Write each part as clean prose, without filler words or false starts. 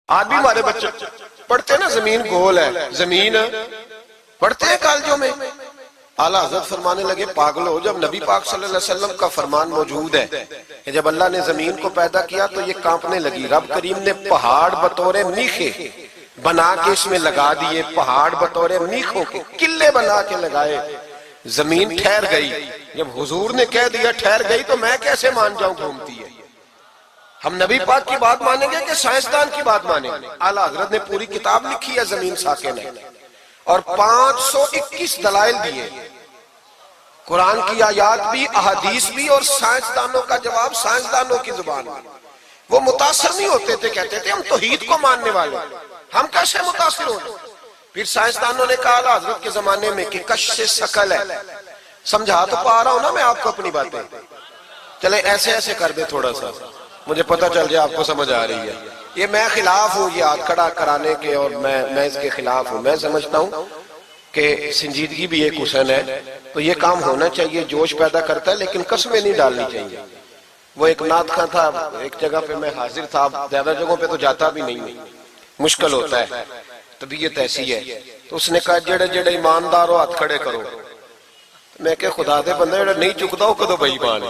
آج بھی ہمارے بچے پڑھتے ہیں نا زمین گول ہے، زمین پڑھتے ہیں کالجوں میں. اعلیٰ حضرت فرمانے لگے پاگل ہو، جب نبی پاک صلی اللہ علیہ وسلم کا فرمان موجود ہے کہ جب اللہ نے زمین کو پیدا کیا تو یہ کانپنے لگی. رب کریم نے پہاڑ بطور میخے بنا کے اس میں لگا دیے، پہاڑ بطور میخوں کے قلعے بنا کے لگائے. زمین ٹھہر گئی. جب حضور نے کہہ دیا ٹھہر گئی تو میں کیسے مان جاؤں گھومتی ہے؟ ہم نبی پاک کی بات مانیں گے کہ سائنسدان کی بات مانیں گے؟ اعلیٰ حضرت نے پوری کتاب لکھی ہے زمین ساکن ہے، اور 521 دلائل دیے، قرآن کی آیات بھی، احادیث بھی، اور سائنسدانوں کا جواب سائنسدانوں کی زبان میں. وہ متاثر نہیں ہوتے تھے، کہتے تھے ہم توحید کو ماننے والے، ہم کیسے متاثر ہو جائیں؟ پھر سائنسدانوں نے کہا اعلیٰ حضرت کے زمانے میں کہ کش سے ثقل ہے. سمجھا تو پا رہا ہوں نا میں آپ کو اپنی باتیں. چلے ایسے ایسے کر دے تھوڑا سا، مجھے پتہ چل جائے آپ کو سمجھ آ رہی ہے. یہ میں خلاف ہوں یہ ہاتھ کھڑا کرانے کے، اور میں اس کے خلاف ہوں. میں سمجھتا ہوں کہ سنجیدگی بھی ایک حسن ہے، تو یہ کام ہونا چاہیے، جوش پیدا کرتا ہے، لیکن قسمیں نہیں ڈالنی چاہیے. وہ ایک نعت خواں تھا، ایک جگہ پہ میں حاضر تھا، زیادہ جگہوں پہ تو جاتا بھی نہیں ہوں، مشکل ہوتا ہے، طبیعت ایسی ہے. تو اس نے کہا جڑے جڑے ایماندار ہو ہاتھ کھڑے کرو. میں کہ خدا دے بندے جڑا نہیں چکتا ہو کدو بھائی مان.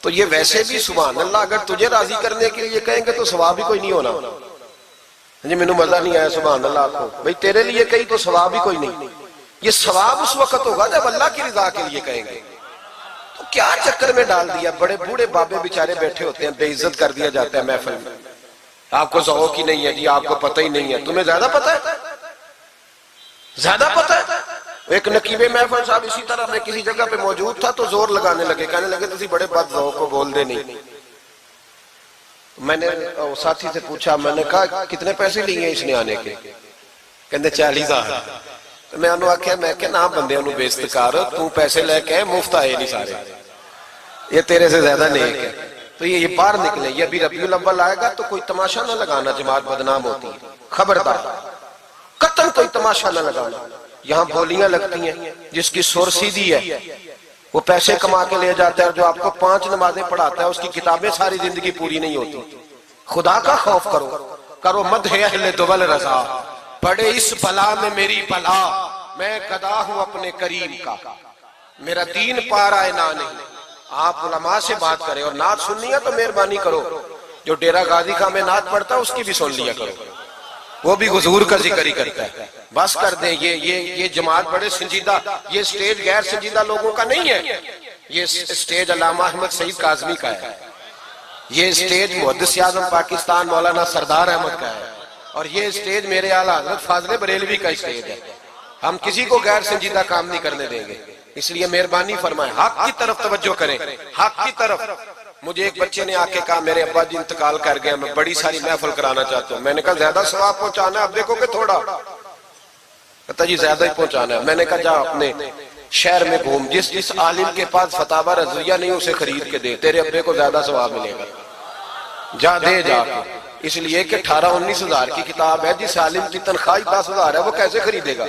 تو یہ ویسے بھی سبحان اللہ اگر تجھے راضی کرنے کے لیے کہیں گے تو ثواب ہی کوئی نہیں ہونا. جی مینوں مزہ نہیں آیا سبحان اللہ آپ کو، بھئی تیرے لیے کہیں تو ثواب ہی کوئی نہیں. یہ ثواب اس وقت ہوگا جب اللہ کی رضا کے لیے کہیں گے. تو کیا چکر میں ڈال دیا، بڑے بوڑھے بابے بیچارے بیٹھے ہوتے ہیں، بے عزت کر دیا جاتا ہے محفل میں. آپ کو ذوق ہی نہیں ہے جی، آپ کو پتہ ہی نہیں ہے. تمہیں زیادہ پتہ ہے، زیادہ پتہ ہے. ایک نقیب محفل صاحب اسی طرح میں کسی جگہ پہ موجود تھا تو زور لگانے لگے، کہنے لگے تسی بڑے بد ذوق کو بول دے نہیں. میں نے ساتھی سے پوچھا، میں نے کہا کتنے پیسے لیے اس نے آنے کے؟ کہندے 40,000. میں انہوں آکھیا میں کہ نہ بندے انہوں بے استقار، تو پیسے لے کے مفت آئے نہیں سارے، یہ تیرے سے زیادہ نیک ہے. تو یہ باہر نکلے. یہ ابھی ربیع الاول آئے گا تو کوئی تماشا نہ لگانا، جماعت بدنام ہوتی ہے، خبردار قطعاً کوئی تماشا نہ لگانا. یہاں بولیاں لگتی ہیں، جس کی سر سیدھی ہے وہ پیسے کما کے لے جاتا ہے، اور جو آپ کو 5 نمازیں پڑھاتا ہے اس کی کتابیں ساری زندگی پوری نہیں ہوتی. خدا کا خوف کرو مدح اہل دول رضا، پڑے اس بلا میں میری بلا، میں گدا ہوں اپنے کریم کا، میرا دین پا رہا ہے نہ نہیں. آپ علماء سے بات کریں، اور نعت سننی ہے تو مہربانی کرو، جو ڈیرہ غازی خان میں نعت پڑھتا ہے اس کی بھی سن لیا کرو، وہ بھی حضور کا ذکر ہی کرتا ہے. بس کر دیں. یہ جماعت بڑے سنجیدہ، یہ سٹیج غیر سنجیدہ لوگوں کا نہیں ہے. یہ سٹیج علامہ احمد سعید کاظمی کا ہے، یہ سٹیج محدث اعظم پاکستان مولانا سردار احمد کا ہے، اور یہ سٹیج میرے اعلیٰ حضرت فاضل بریلوی کا سٹیج ہے. ہم کسی کو غیر سنجیدہ کام نہیں کرنے دیں گے. اس لیے مہربانی فرمائیں، حق کی طرف توجہ کریں، حق کی طرف. مجھے ایک بچے نے آ کے کہا میرے ابا جی انتقال کر گئے، میں بڑی ساری محفل کرانا چاہتا ہوں. میں نے کہا زیادہ ثواب پہنچانا ہے، اب دیکھو کہ تھوڑا. کہتا جی زیادہ ہی پہنچانا ہے. میں نے کہا جا اپنے شہر میں گھوم، جس عالم کے پاس فتاوی رضویہ نہیں اسے خرید کے دے، تیرے ابے کو زیادہ ثواب ملے گا. جا دے جا کے. اس لیے کہ 18-19 ہزار کی کتاب ہے، جس عالم کی تنخواہ 10,000 ہے وہ کیسے خریدے گا؟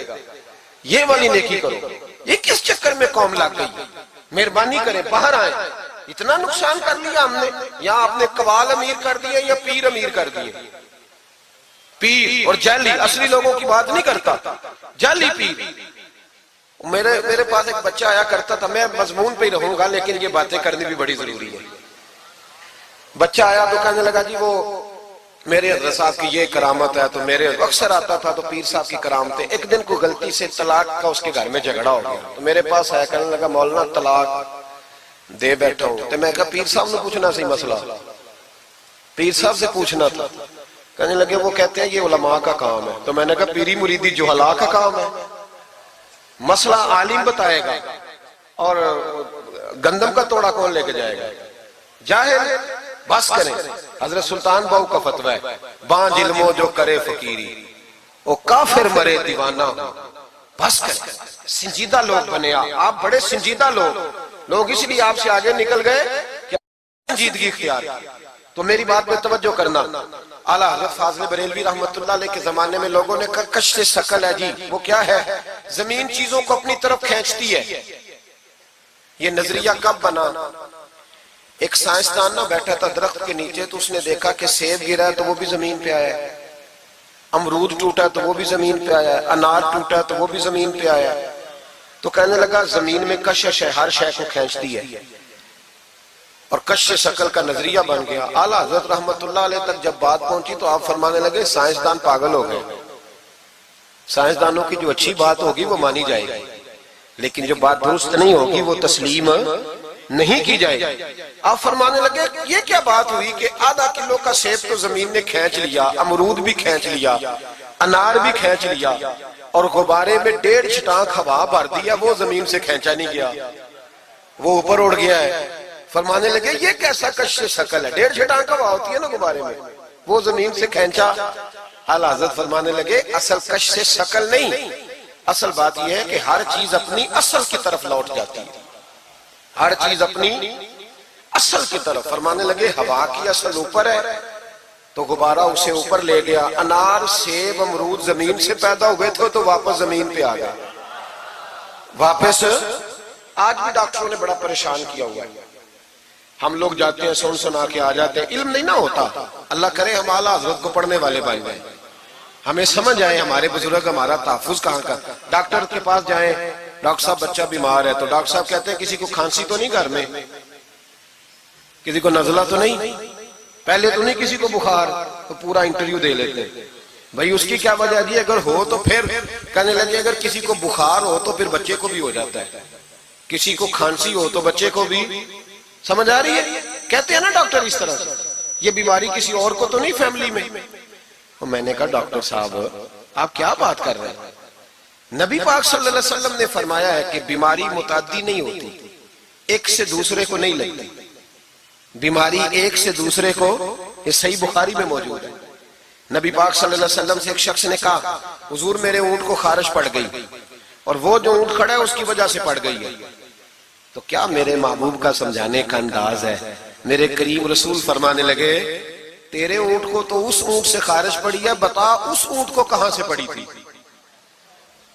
یہ والی نیکی کرو. یہ کس چکر میں قوم لگ گئی؟ مہربانی کریں باہر آئیں. اتنا نقصان کر لیا ہم نے. یہاں آپ نے قوال امیر کر دیے یا پیر امیر کر دیے. پیر اور جعلی، اصلی لوگوں کی بات نہیں کرتا، جعلی پیر. میرے پاس ایک بچہ آیا کرتا تھا، میں مضمون پہ ہی رہوں گا لیکن یہ باتیں کرنی بھی بڑی ضروری ہے. بچہ آیا تو کہنے لگا جی وہ میرے حضرت صاحب کی یہ کرامت ہے. تو میرے اکثر آتا تھا تو پیر صاحب کی کرامتیں. ایک دن کو غلطی سے طلاق کا اس کے گھر میں جھگڑا ہو گیا، تو میرے پاس آیا کہنے لگا مولانا طلاق دے بیٹھا ہوں. تو میں کہا پیر صاحب نے پوچھنا سی مسئلہ، پیر صاحب سے پوچھنا تھا. کہنے لگے وہ کہتے ہیں یہ علماء کا کام ہے. تو میں نے کہا پیری مریدی جہلا کا کام ہے، مسئلہ عالم بتائے گا، اور گندم کا توڑا کون لے کے جائے گا؟ جاہل. بس کریں. حضرت سلطان باؤ کا فتویٰ ہے، بانج علمو جو کرے فقیری وہ کافر مرے دیوانہ ہو. بس کریں. سنجیدہ لوگ بنے آپ بڑے سنجیدہ لوگ اس لیے آپ سے آگے نکل گئے کہ سنجیدگی اختیار. تو میری بات میں توجہ کرنا. اعلیٰ حضرت فاضل بریلوی رحمت اللہ علیہ کے زمانے میں لوگوں نے کہا کش سے ثقل ہے جی. وہ کیا ہے؟ زمین چیزوں کو اپنی طرف کھینچتی ہے. یہ نظریہ کب بنا؟ ایک سائنسدان نہ بیٹھا تھا درخت کے نیچے، تو اس نے دیکھا کہ سیب گرا ہے تو وہ بھی زمین پہ آیا ہے، امرود ٹوٹا تو وہ بھی زمین پہ آیا ہے، انار ٹوٹا تو وہ بھی زمین پہ آیا ہے۔ تو کہنے لگا زمین میں کشش ہے، ہر شے کو کھینچتی ہے، اور کش شکل کا نظریہ بن گیا۔ اعلیٰ حضرت رحمت اللہ علیہ تک جب بات پہنچی تو آپ فرمانے لگے سائنسدان پاگل ہو گئے، سائنسدانوں کی جو اچھی بات ہوگی وہ مانی جائے گی، لیکن جو بات درست نہیں ہوگی وہ تسلیم نہیں کی جائے گی۔ آپ فرمانے لگے یہ کیا بات ہوئی کہ آدھا کلو کا سیب تو زمین نے کھینچ لیا، امرود بھی کھینچ لیا، انار بھی کھینچ لیا، اور غبارے میں 1.5 چھٹانک ہوا بھر دیا، وہ زمین سے کھینچا نہیں گیا، وہ اوپر اڑ گیا ہے۔ فرمانے لگے یہ کیسا کش شکل ہے، 1.5 چھٹانک ہوا ہوتی ہے نا غبارے میں، وہ زمین سے کھینچا۔ اعلیٰ حضرت فرمانے لگے اصل کش سے شکل نہیں، اصل بات یہ ہے کہ ہر چیز اپنی اصل کی طرف لوٹ جاتی ہے، ہر چیز اپنی اصل کی طرف۔ فرمانے لگے ہوا کی اصل اوپر ہے تو غبارہ اسے اوپر لے گیا، انار سیب امرود زمین سے پیدا ہوئے تھے تو واپس زمین پہ آ گئے، واپس۔ آج بھی ڈاکٹروں نے بڑا پریشان کیا ہوا ہے، ہم لوگ جاتے ہیں سنا کے آ جاتے ہیں، علم نہیں نہ ہوتا۔ اللہ کرے ہم اعلیٰ حضرت کو پڑھنے والے بھائی بھائی، ہمیں سمجھ آئے ہمارے بزرگ ہمارا تحفظ کہاں کا۔ ڈاکٹر کے پاس جائیں، ڈاکٹر صاحب بچہ بیمار ہے تو ڈاکٹر صاحب کہتے ہیں کسی کو کھانسی تو نہیں گھر میں، کسی کو نزلہ تو نہیں، پہلے تو نہیں کسی کو بخار، تو پورا انٹرویو دے لیتے ہیں بھائی اس کی کیا وجہ دی، اگر ہو تو پھر کہنے لگے اگر کسی کو بخار ہو تو پھر بچے کو بھی ہو جاتا ہے، کسی کو کھانسی ہو تو بچے کو بھی۔ سمجھ آ رہی ہے؟ کہتے ہیں نا ڈاکٹر اس طرح سے، یہ بیماری کسی اور کو تو نہیں فیملی میں۔ اور میں نے کہا ڈاکٹر صاحب آپ کیا بات کر رہے ہیں، نبی پاک صلی اللہ علیہ وسلم نے فرمایا ہے کہ بیماری متعدی نہیں ہوتی، ایک سے دوسرے کو نہیں لگتی، بیماری ایک سے دوسرے کو، یہ صحیح بخاری میں موجود ہے۔ نبی پاک صلی اللہ علیہ وسلم سے ایک شخص نے کہا حضور میرے اونٹ کو خارش پڑ گئی، اور وہ جو اونٹ کھڑا ہے اس کی وجہ سے پڑ گئی ہے۔ تو کیا میرے محبوب کا سمجھانے کا انداز ہے، میرے کریم رسول فرمانے لگے تیرے اونٹ کو تو اس اونٹ سے خارش پڑی ہے، بتا اس اونٹ کو کہاں سے پڑی تھی،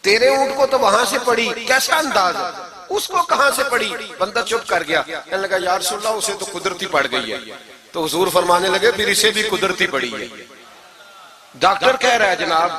تیرے اونٹ کو تو وہاں سے پڑی، کیسا انداز ہے، اس کو کہاں سے پڑی۔ بندہ چپ کر گیا، کہنے لگا یا رسول اللہ اسے تو قدرتی پڑ گئی ہے۔ تو حضور فرمانے لگے پھر اسے بھی قدرتی پڑی ہے۔ ڈاکٹر کہہ رہا ہے جناب